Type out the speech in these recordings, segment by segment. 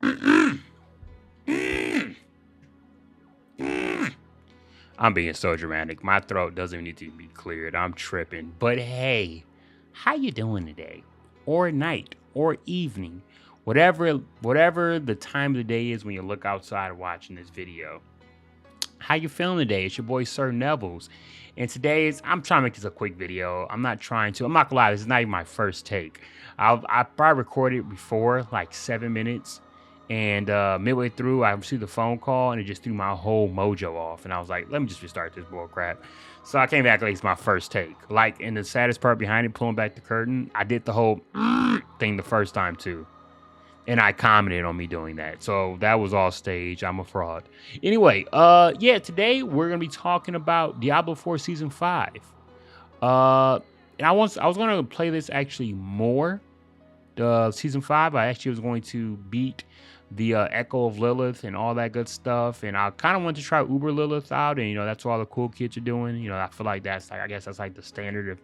I'm being so dramatic. My throat doesn't need to be cleared. I'm tripping. But hey, how you doing today? Or night or evening. Whatever the time of the day is when you look outside watching this video. How you feeling today? It's your boy Sir Nevils. And today's I'm trying to make this a quick video. I'm not gonna lie, this is not even my first take. I probably recorded it before, like 7 minutes. And midway through, I received a phone call and it just threw my whole mojo off. And I was like, let me just restart this bull crap. So I came back like it's my first take. Like, and the saddest part behind it, pulling back the curtain, I did the whole thing the first time too. And I commented on me doing that. So that was all stage. I'm a fraud. Anyway, yeah, today we're gonna be talking about Diablo 4 Season 5. And I was gonna play this actually more. Season 5, I actually was going to beat the Echo of Lilith and all that good stuff. And I kind of wanted to try Uber Lilith out, and that's what all the cool kids are doing. I feel like I guess that's like the standard of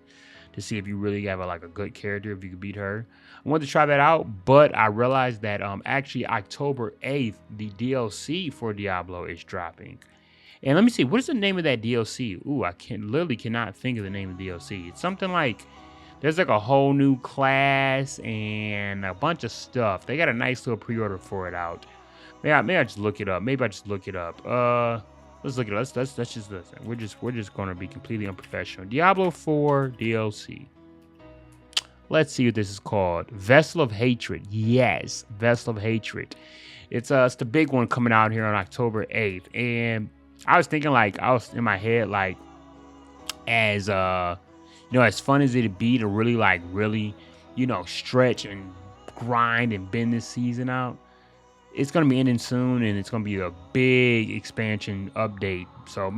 to see if you really have a good character, if you could beat her. I wanted to try that out, but I realized that actually October 8th, the DLC for Diablo is dropping. And let me see, what is the name of that DLC? Ooh, literally cannot think of the name of the DLC. It's something like there's like a whole new class and a bunch of stuff. They got a nice little pre-order for it out. Maybe I just look it up. Let's look it up. Let's just listen. We're just gonna be completely unprofessional. Diablo 4 DLC. Let's see what this is called. Vessel of Hatred. Yes, Vessel of Hatred. It's the big one coming out here on October 8th. And I was thinking, like, I was in my head, like, as as fun as it'd be to really stretch and grind and bend this season out. It's gonna be ending soon, and it's gonna be a big expansion update. So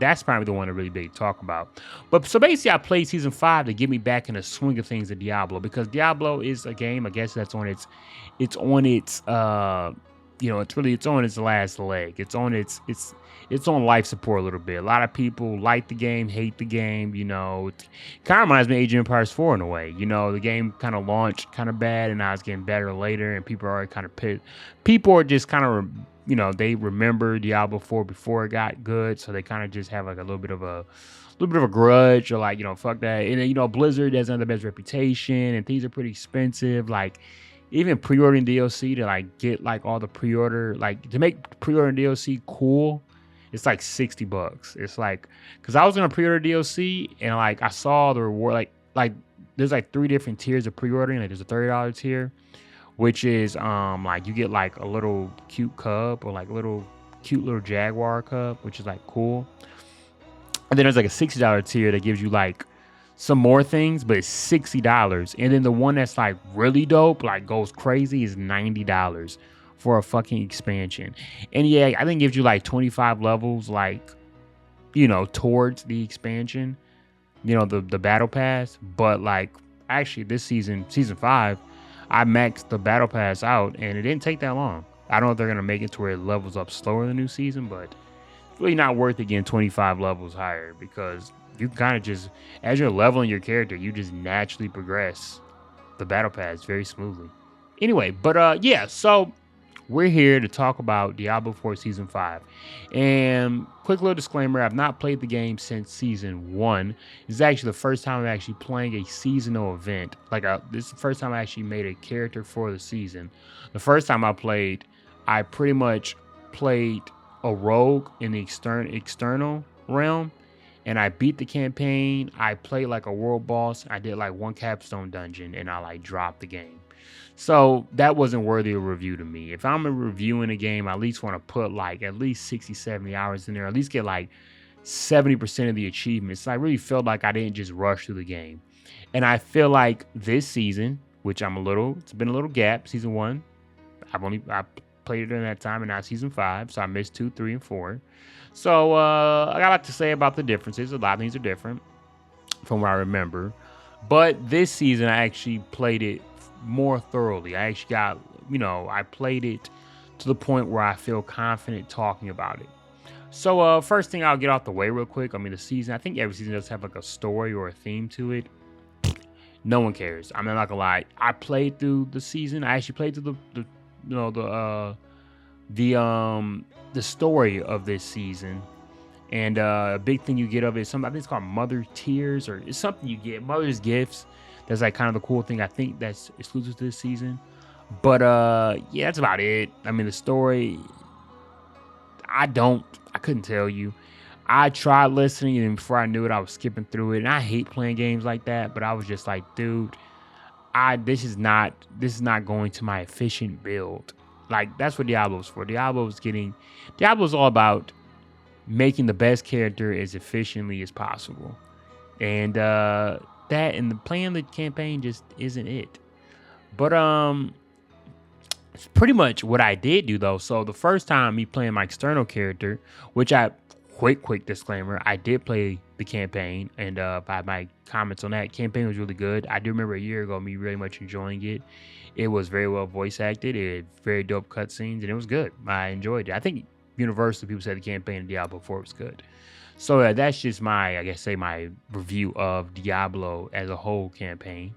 that's probably the one to really big talk about. But so basically, I played season 5 to get me back in the swing of things of Diablo, because Diablo is a game, I guess, that's on it's on its last leg. It's on life support a little bit. A lot of people like the game, hate the game. It kind of reminds me of Age of Empires 4 in a way. The game kind of launched kind of bad, and now it's getting better later, and people are already kind of pissed. People are just kind of, they remember Diablo 4 before it got good, so they kind of just have like a little bit of a grudge, or like, fuck that. And then, Blizzard doesn't have the best reputation, and things are pretty expensive. Like, even pre-ordering DLC to like get like all the pre-order, like to make pre-ordering DLC cool, it's like $60. It's like, because I was gonna pre-order DLC, and like I saw the reward, like there's like 3 different tiers of pre-ordering. Like there's a $30 tier, which is like you get like a little cute cub, or like cute little jaguar cub, which is like cool. And then there's like a $60 tier that gives you like some more things, but it's $60. And then the one that's like really dope, like goes crazy, is $90 for a fucking expansion. And yeah, I think it gives you like 25 levels, like, towards the expansion, the battle pass. But like, actually this season 5, I maxed the battle pass out, and it didn't take that long. I don't know if they're gonna make it to where it levels up slower in the new season, but it's really not worth it getting 25 levels higher, because you kind of just, as you're leveling your character, you just naturally progress the battle pass very smoothly. Anyway, but yeah, so we're here to talk about Diablo 4 Season 5. And quick little disclaimer, I've not played the game since Season 1. This is actually the first time I'm actually playing a seasonal event. This is the first time I actually made a character for the season. The first time I played, I pretty much played a rogue in the external realm, and I beat the campaign. I played like a world boss. I did like one capstone dungeon, and I like dropped the game. So that wasn't worthy of review to me. If I'm reviewing a game, I at least want to put like at least 60, 70 hours in there, at least get like 70% of the achievements. So I really felt like I didn't just rush through the game. And I feel like this season, which it's been a little gap, season 1, I played it during that time, and now season 5, so I missed 2, 3, and 4. So I got a lot to say about the differences. A lot of things are different from what I remember. But this season, I actually played it more thoroughly. I actually got, I played it to the point where I feel confident talking about it. So first thing I'll get off the way real quick. I think every season does have like a story or a theme to it. No one cares. I'm not gonna lie. I played through the season. I actually played through the story of this season. And a big thing you get of it is something, I think it's called Mother Tears, or it's something you get, Mother's Gifts. That's like kind of the cool thing. I think that's exclusive to this season. But yeah, that's about it. I mean, the story, I couldn't tell you. I tried listening, and before I knew it, I was skipping through it. And I hate playing games like that, but I was just like, dude, this is not going to my efficient build. Like, that's what Diablo's for. Diablo's all about making the best character as efficiently as possible. And playing the campaign just isn't it. But it's pretty much what I did do though. So the first time me playing my external character, which quick disclaimer, I did play the campaign, and by my comments on that, campaign was really good. I do remember a year ago me really much enjoying it. It was very well voice acted. It had very dope cutscenes, and it was good. I enjoyed it. I think universally people said the campaign in Diablo 4 was good. So that's just my review of Diablo as a whole campaign.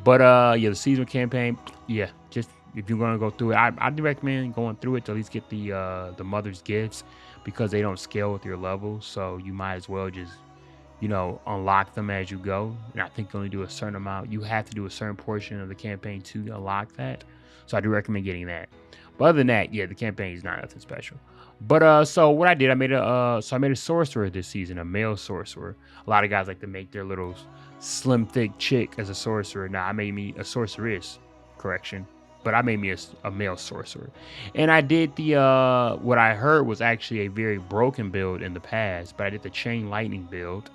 But yeah, the seasonal campaign, yeah, just if you're gonna go through it, I'd recommend going through it to at least get the Mother's Gifts, because they don't scale with your levels. So you might as well just, unlock them as you go. And I think you only do a certain amount. You have to do a certain portion of the campaign to unlock that. So I do recommend getting that. But other than that, yeah, the campaign is not nothing special. But so what I did, I made a sorcerer this season, a male sorcerer. A lot of guys like to make their little slim, thick chick as a sorcerer. Now I made me a sorceress, correction. But I made me a male sorcerer. And I did what I heard was actually a very broken build in the past, but I did the chain lightning build.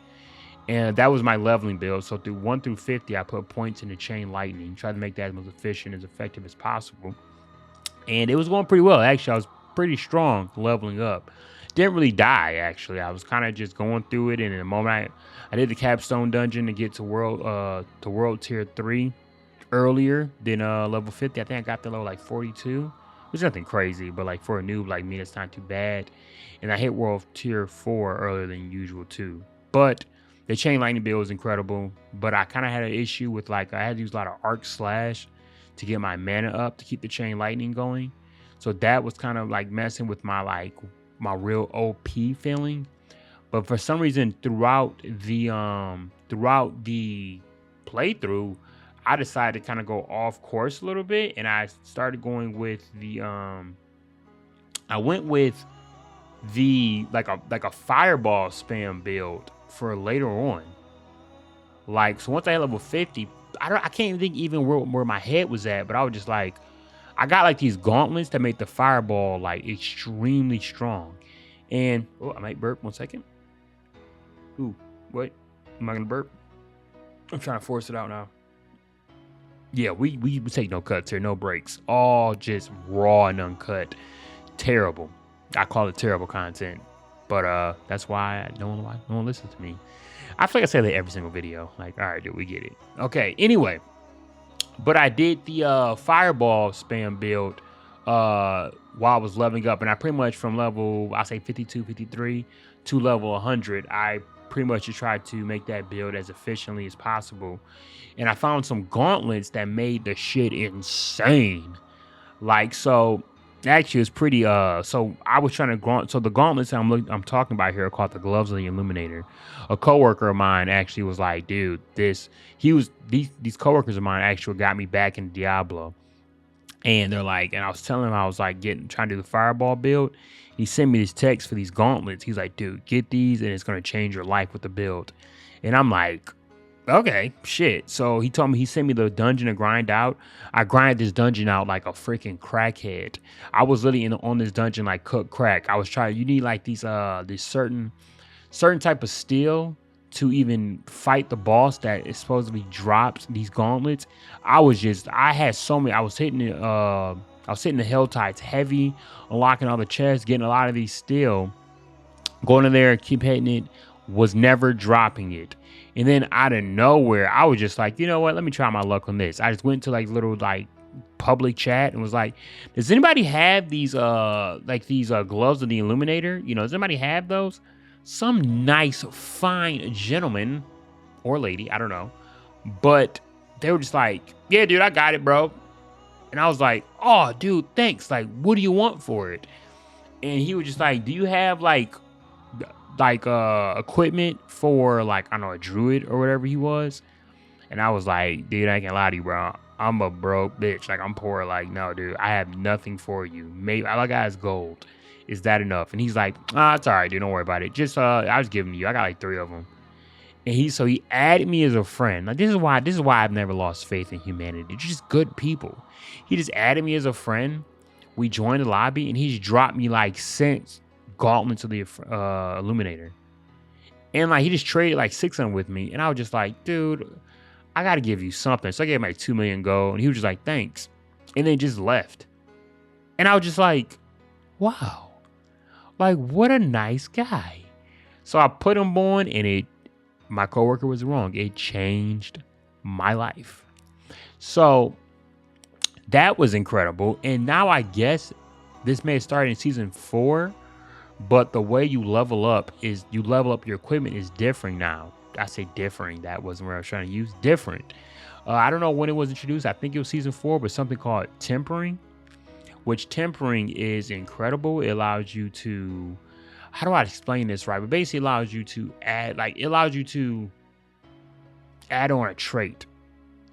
And that was my leveling build. So through 1 through 50, I put points in the chain lightning, tried to make that as most efficient, as effective as possible. And it was going pretty well. Actually, I was pretty strong leveling up. Didn't really die, actually. I was kind of just going through it. And in the moment I did the capstone dungeon to get to world tier 3 earlier than level 50. I think I got to level like 42, which is nothing crazy, but like for a noob like me, that's not too bad. And I hit world tier 4 earlier than usual too. But the chain lightning build was incredible, but I kind of had an issue with, like, I had to use a lot of arc slash to get my mana up to keep the chain lightning going. So that was kind of like messing with my real OP feeling. But for some reason throughout the playthrough, I decided to kind of go off course a little bit, and I started going with I went with the like a fireball spam build for later on. Like, so once I hit level 50, I can't even think where my head was at, but I was just like, I got like these gauntlets that make the fireball like extremely strong. And I might burp 1 second. Ooh, what? Am I gonna burp? I'm trying to force it out now. Yeah, we take no cuts here, no breaks. All just raw and uncut. Terrible. I call it terrible content. But that's why no one listens to me. I feel like I say that every single video. Like, all right, dude, we get it. Okay, anyway. But I did the fireball spam build while I was leveling up. And I pretty much from level, I'll say 52, 53 to level 100, I pretty much just tried to make that build as efficiently as possible. And I found some gauntlets that made the shit insane. Like, so actually it's pretty so I was trying to so the gauntlets I'm talking about here are called the gloves of the Illuminator. A coworker of mine actually was like, dude, these coworkers of mine actually got me back in Diablo. And they're like, and I was telling him, I was like trying to do the fireball build. He sent me this text for these gauntlets. He's like, dude, get these and it's going to change your life with the build. And I'm like, okay, shit. So he told me, he sent me the dungeon to grind out. I grinded this dungeon out like a freaking crackhead. I was literally on this dungeon like cook crack. I was trying, you need like these certain type of steel to even fight the boss that is supposedly drops these gauntlets. I was hitting the hell tides heavy, unlocking all the chests, getting a lot of these steel, going in there, keep hitting it, was never dropping it. And then out of nowhere, I was just like, you know what? Let me try my luck on this. I just went to like little like public chat and was like, does anybody have these gloves of the Illuminator? You know, does anybody have those? Some nice, fine gentleman or lady, I don't know, but they were just like, yeah, dude, I got it, bro. And I was like, oh, dude, thanks. Like, what do you want for it? And he was just like, do you have like equipment for like, I don't know, a druid or whatever he was? And I was like, dude, I ain't gonna lie to you, bro. I'm a broke bitch. Like, I'm poor. Like, no, dude, I have nothing for you. Maybe all I got is gold. Is that enough? And he's like, it's all right, dude. Don't worry about it. Just I was giving you. I got like 3 of them. And he added me as a friend. Like, this is why I've never lost faith in humanity. They're just good people. He just added me as a friend. We joined the lobby, and he's dropped me like cents gauntlets of the Illuminator. And like he just traded like 6 of them with me. And I was just like, dude, I gotta give you something. So I gave him like 2 million gold. And he was just like, thanks. And then just left. And I was just like, wow. Like, what a nice guy. So I put him on, and my coworker was wrong. It changed my life. So that was incredible. And now I guess this may have started in season 4, but the way you level up your equipment is different now. I say different. That wasn't what I was trying to use. Different. I don't know when it was introduced. I think it was season 4, but something called tempering, which tempering is incredible. It allows you to, how do I explain this right? But basically allows you to add on a trait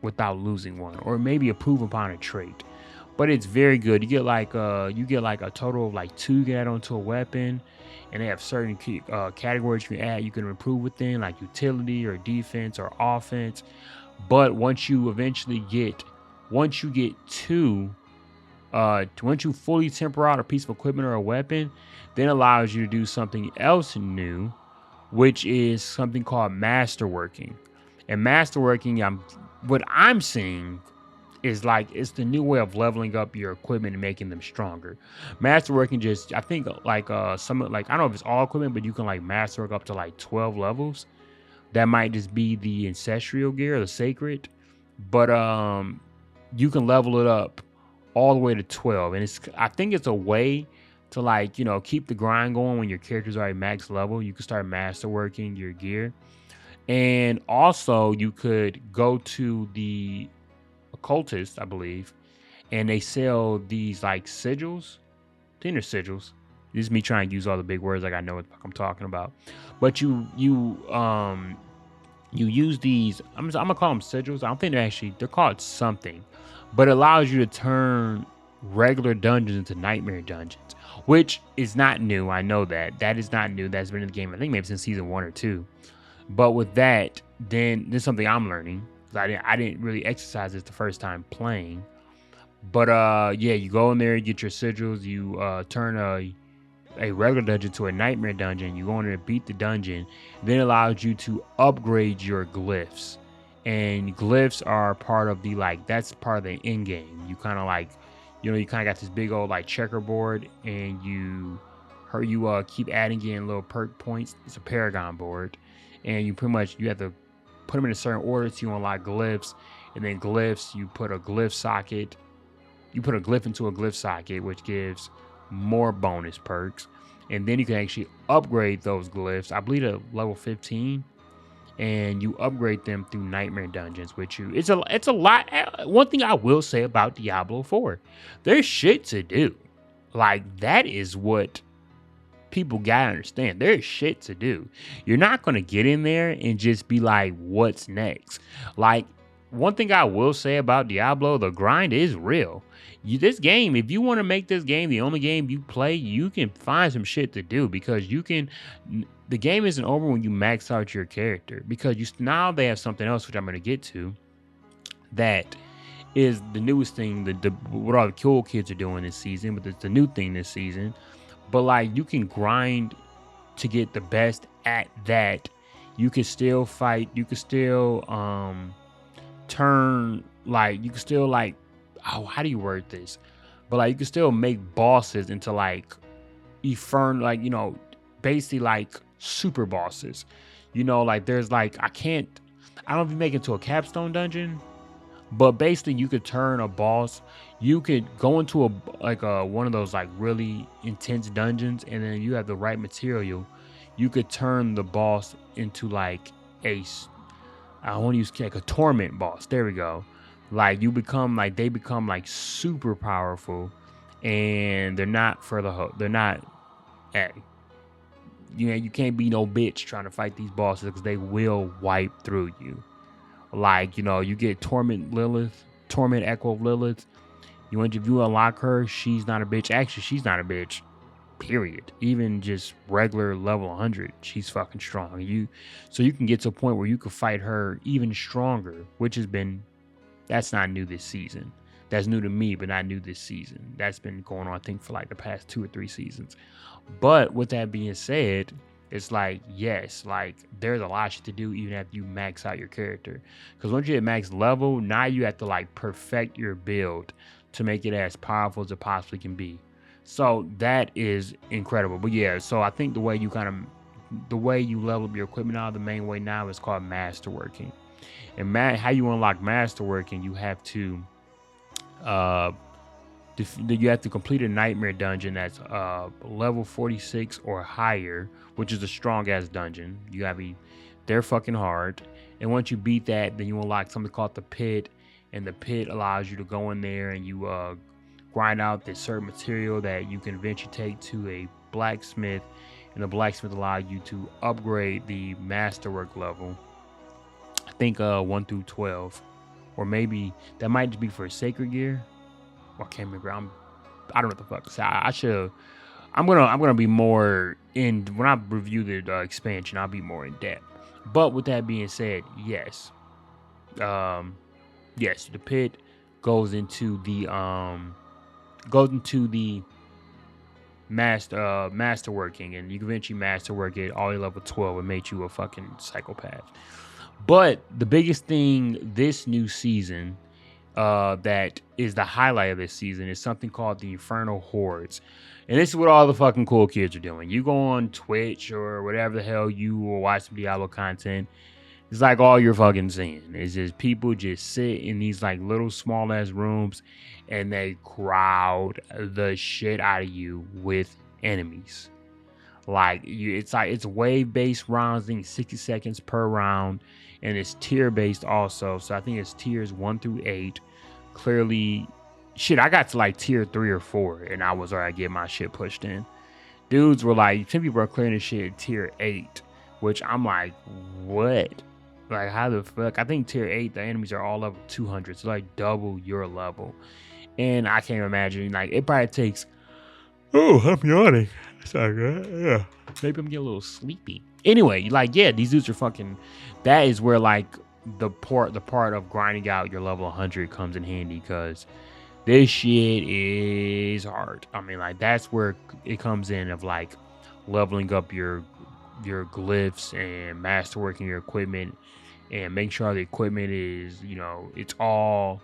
without losing one, or maybe improve upon a trait. But it's very good. You get like a total of like 2 you can add onto a weapon, and they have certain categories you can add. You can improve within, like utility or defense or offense. But once you get 2, once you fully temper out a piece of equipment or a weapon, then allows you to do something else new, which is something called masterworking. And masterworking, what I'm seeing is like, it's the new way of leveling up your equipment and making them stronger. Masterworking just, I think like some, like, I don't know if it's all equipment, but you can like masterwork up to like 12 levels. That might just be the ancestral gear, the sacred, but you can level it up all the way to 12. And I think it's a way to, like, you know, keep the grind going when your character's already max level. You can start masterworking your gear. And also you could go to the occultist, I believe, and they sell these like sigils. I think they're sigils. This is me trying to use all the big words like I know what I'm talking about. But you use these, I'm gonna call them sigils. I don't think they're called something, but it allows you to turn regular dungeons into nightmare dungeons, which is not new. I know that is not new. That's been in the game, I think maybe since season 1 or 2. But with that, then there's something I'm learning. I didn't really exercise this the first time playing. But yeah, you go in there, you get your sigils, you turn a regular dungeon to a nightmare dungeon. You go in there to beat the dungeon. Then it allows you to upgrade your glyphs. And glyphs are part of that's part of the end game. You kind of like, you kind of got this big old like checkerboard, and you keep adding in little perk points. It's a paragon board, and you have to put them in a certain order to unlock glyphs. And then glyphs, you put a glyph socket. You put a glyph into a glyph socket, which gives more bonus perks. And then you can actually upgrade those glyphs, I believe, at level 15. And you upgrade them through nightmare dungeons, it's a lot. One thing I will say about Diablo 4, there's shit to do. Like, that is what people gotta understand. There's shit to do. You're not gonna get in there and just be like, what's next? Like, one thing I will say about Diablo, the grind is real. This game, if you want to make this game the only game you play, you can find some shit to do, because the game isn't over when you max out your character, because now they have something else, which I'm going to get to, that is the newest thing, what all the cool kids are doing this season, but it's the new thing this season. But like, you can grind to get the best at that. You can still fight. You can still how do you word this? But like, you can still make bosses into like basically like super bosses. Like there's like, I don't know if you make it to a capstone dungeon, but basically you could turn a boss. You could go into one of those like really intense dungeons, and then you have the right material. You could turn the boss into like I want to use like a torment boss. There we go. Like they become like super powerful, and they're not for the they're not. Hey, you can't be no bitch trying to fight these bosses because they will wipe through you. Like you get Torment Echo of Lilith. If you unlock her, she's not a bitch. Actually, she's not a bitch. Period. Even just regular level 100, she's fucking strong. So you can get to a point where you can fight her even stronger, which that's not new this season. That's new to me, but not new this season. That's been going on, I think, for like the past 2 or 3 seasons. But with that being said, it's like, yes, like there's a lot of shit to do even after you max out your character. Because once you hit max level, now you have to like perfect your build to make it as powerful as it possibly can be. So that is incredible. But yeah, so I think the way you level up your equipment now, the main way now is called masterworking. And how you unlock masterworking, you have to complete a nightmare dungeon that's level 46 or higher, which is a strong ass dungeon. They're fucking hard. And once you beat that, then you unlock something called the pit, and the pit allows you to go in there and you grind out this certain material that you can eventually take to a blacksmith, and the blacksmith allows you to upgrade the masterwork level. I think 1 through 12, or maybe that might be for sacred gear. I can't remember. I don't know what the fuck. So I should. I'm gonna be more in when I review the expansion. I'll be more in depth. But with that being said, yes, yes, the pit goes into the masterworking, and you can eventually masterwork it all the way level 12 and make you a fucking psychopath. But the biggest thing this new season, that is the highlight of this season, is something called the Infernal Hordes. And this is what all the fucking cool kids are doing. You go on Twitch or whatever the hell you will watch some Diablo content. It's like all you're fucking seeing is just people just sit in these like little small ass rooms and they crowd the shit out of you with enemies. It's wave based rounds, I think 60 seconds per round, and it's tier based also. So I think it's tiers 1 through 8. Clearly, shit, I got to like tier 3 or 4, and I was already getting my shit pushed in. Dudes were like, some people are clearing this shit at tier 8, which I'm like, what? Like, how the fuck? I think tier 8, the enemies are all level 200, so like double your level. And I can't imagine, like, it probably takes. Oh, I'm yawning. Sorry, yeah. Maybe I'm getting a little sleepy. Anyway, like, yeah, these dudes are fucking. That is where like the part of grinding out your level 100 comes in handy, because this shit is hard. I mean, like, that's where it comes in of like leveling up your glyphs and masterworking your equipment, and make sure the equipment is, it's all.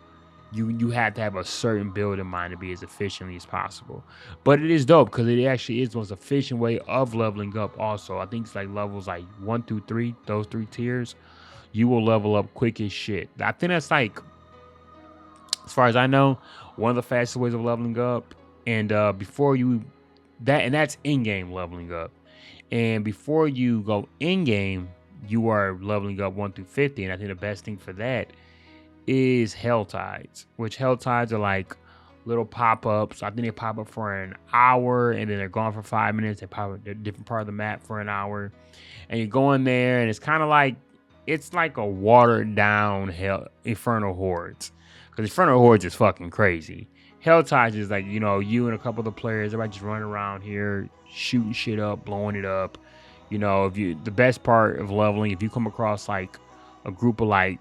You have to have a certain build in mind to be as efficiently as possible. But it is dope because it actually is the most efficient way of leveling up also. I think it's like levels like 1 through 3, those 3 tiers, you will level up quick as shit. I think that's like, as far as I know, one of the fastest ways of leveling up. And that's in-game leveling up. And before you go in-game, you are leveling up 1 through 50. And I think the best thing for that is Hell Tides, which Hell Tides are like little pop-ups. I think they pop up for an hour and then they're gone for 5 minutes. They pop up a different part of the map for an hour, and you go in there and it's kind of like, it's like a watered down Infernal Hordes, because Infernal Hordes is fucking crazy. Hell Tides is like, you and a couple of the players, everybody just running around here shooting shit up, blowing it up. The best part of leveling, if you come across like a group of like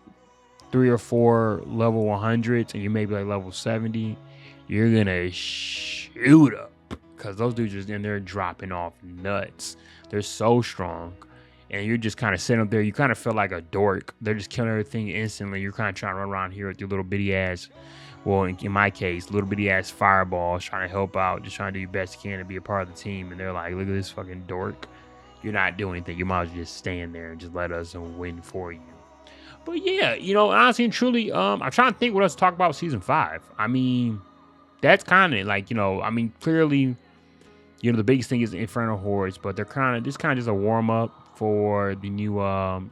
3 or 4 level 100s and you may be like level 70, you're gonna shoot up, because those dudes are in there dropping off nuts. They're so strong, and you're just kind of sitting up there. You kind of feel like a dork. They're just killing everything instantly. You're kind of trying to run around here with your little bitty ass, well, in my case, little bitty ass fireballs, trying to help out, just trying to do your best you can to be a part of the team. And they're like, look at this fucking dork. You're not doing anything. You might as well just stand there and just let us win for you. But yeah, honestly and truly, I'm trying to think what else to talk about with season 5. I mean, that's kind of like, clearly, the biggest thing is the Infernal Hordes, but this kind of just a warm up for the new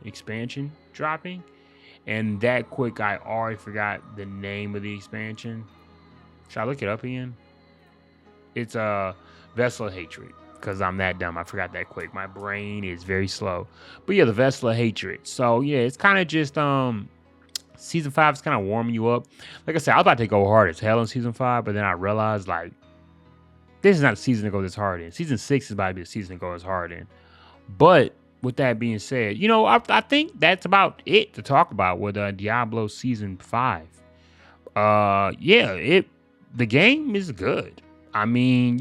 expansion dropping. And that quick, I already forgot the name of the expansion. Should I look it up again? It's a Vessel of Hatred. Because I'm that dumb. I forgot that quick. My brain is very slow. But yeah, the Vessel of Hatred. So yeah, it's kind of just season 5 is kind of warming you up. Like I said, I was about to go hard as hell in season 5, but then I realized like this is not a season to go this hard in. Season 6 is about to be a season to go as hard in. But with that being said, I think that's about it to talk about with Diablo season 5. The game is good. I mean,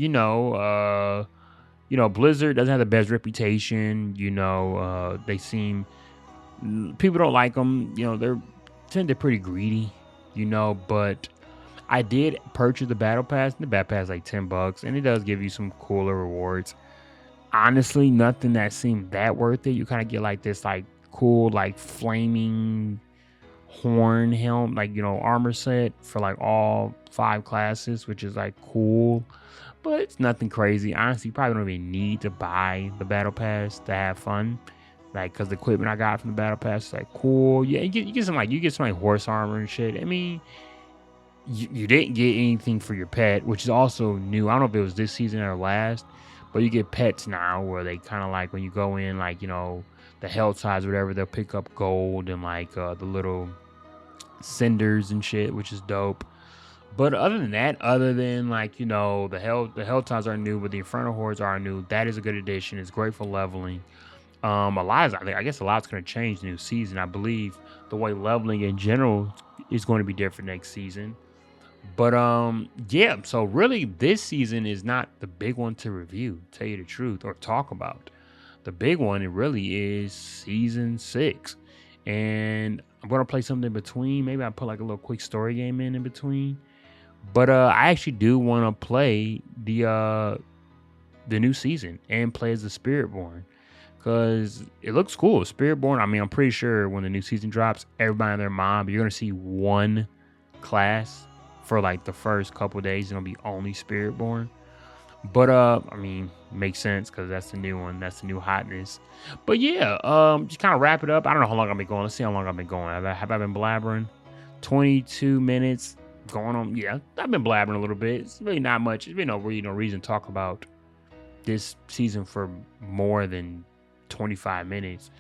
Blizzard doesn't have the best reputation. They seem people don't like them. They're pretty greedy. But I did purchase the battle pass. The battle pass is like $10, and it does give you some cooler rewards. Honestly, nothing that seemed that worth it. You kind of get like this like cool like flaming horn helm, like armor set for like all 5 classes, which is like cool, but it's nothing crazy. Honestly, you probably don't even need to buy the battle pass to have fun, like because the equipment I got from the battle pass is like cool. Yeah, you get some horse armor and shit. I mean, you didn't get anything for your pet, which is also new. I don't know if it was this season or last, but you get pets now where they kind of like when you go in, like the hell ties or whatever, they'll pick up gold and like the little cinders and shit, which is dope. But other than that, other than like the hell ties are new, but the Infernal Hordes are new. That is a good addition. It's great for leveling. I guess a lot's going to change the new season. I believe the way leveling in general is going to be different next season. But yeah, so really this season is not the big one to review, tell you the truth, or talk about. The big one, it really is season 6. And I'm gonna play something in between. Maybe I'll put like a little quick story game in between. But I actually do want to play the new season and play as the Spiritborn. Because it looks cool. Spiritborn, I mean, I'm pretty sure when the new season drops, everybody and their mom, you're gonna see one class for like the first couple days. It's gonna be only Spiritborn. But I mean, makes sense because that's the new one. That's the new hotness. But yeah, just kind of wrap it up. I don't know how long I've been going. Let's see how long I've been going. Have I been blabbering? 22 minutes going on. Yeah, I've been blabbering a little bit. It's really not much. There's been no reason to talk about this season for more than 25 minutes.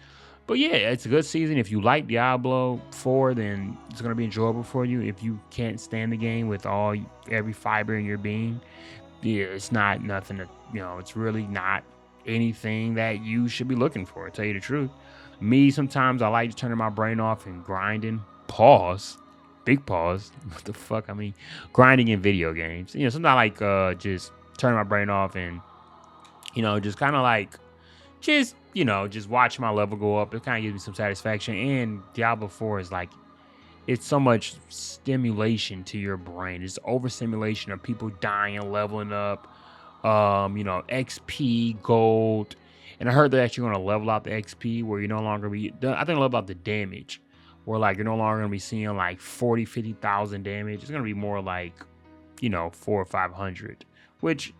But yeah, it's a good season. If you like Diablo 4, then it's going to be enjoyable for you. If you can't stand the game with every fiber in your being, yeah, it's not nothing to, it's really not anything that you should be looking for, to tell you the truth. Me, sometimes I like to turn my brain off and grinding. Pause. Big pause. What the fuck? I mean, grinding in video games. Sometimes I like just turning my brain off and, just kind of like, just watch my level go up. It kind of gives me some satisfaction. And Diablo 4 is like, it's so much stimulation to your brain. It's overstimulation of people dying and leveling up. XP, gold. And I heard they're actually going to level out the XP where you're no longer I think level out the damage. Where like you're no longer going to be seeing like 40, 50,000 damage. It's going to be more like, 400 or 500. Which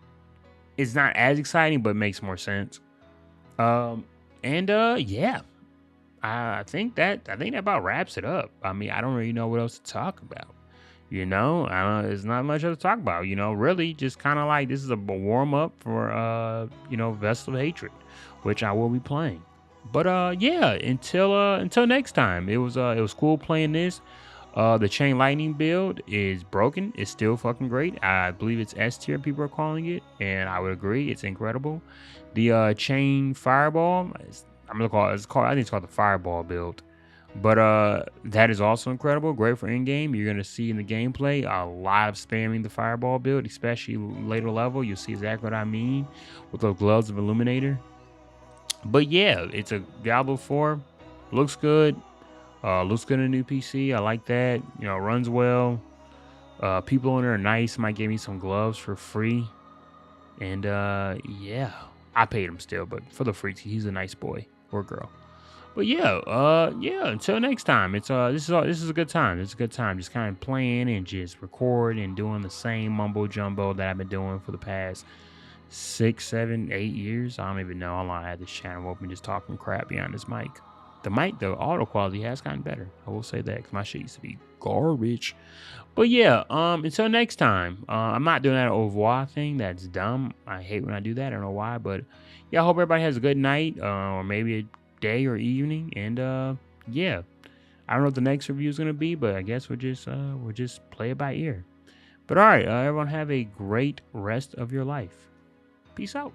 is not as exciting, but makes more sense. Yeah. I think that about wraps it up. I mean, I don't really know what else to talk about. There's not much else to talk about. Really just kind of like this is a warm up for Vessel of Hatred, which I will be playing. But yeah, until next time. It was cool playing this. The Chain Lightning build is broken. It's still fucking great. I believe it's S tier people are calling it, and I would agree. It's incredible. The Chain Fireball, I'm gonna call it. I think it's called the Fireball build. But that is also incredible. Great for in-game. You're going to see in the gameplay a lot of spamming the Fireball build, especially later level. You'll see exactly what I mean with those gloves of Illuminator. But yeah, it's a Diablo 4. Looks good. Looks good in a new PC. I like that. Runs well. People on there are nice. Might give me some gloves for free. And yeah, I paid him still, but for the free, he's a nice boy or girl. But yeah, until next time, this is a good time. It's a good time just kind of playing and just recording and doing the same mumbo jumbo that I've been doing for the past 6, 7, 8 years. I don't even know how long I had this channel open, just talking crap behind this mic. the auto quality has gotten better. I will say that because my shit used to be garbage. But yeah, until next time, I'm not doing that au revoir thing. That's dumb. I hate when I do that. I don't know why, but yeah, I hope everybody has a good night, or maybe a day or evening. And yeah, I don't know what the next review is gonna be, but I guess we'll just play it by ear. But all right, everyone have a great rest of your life. Peace out.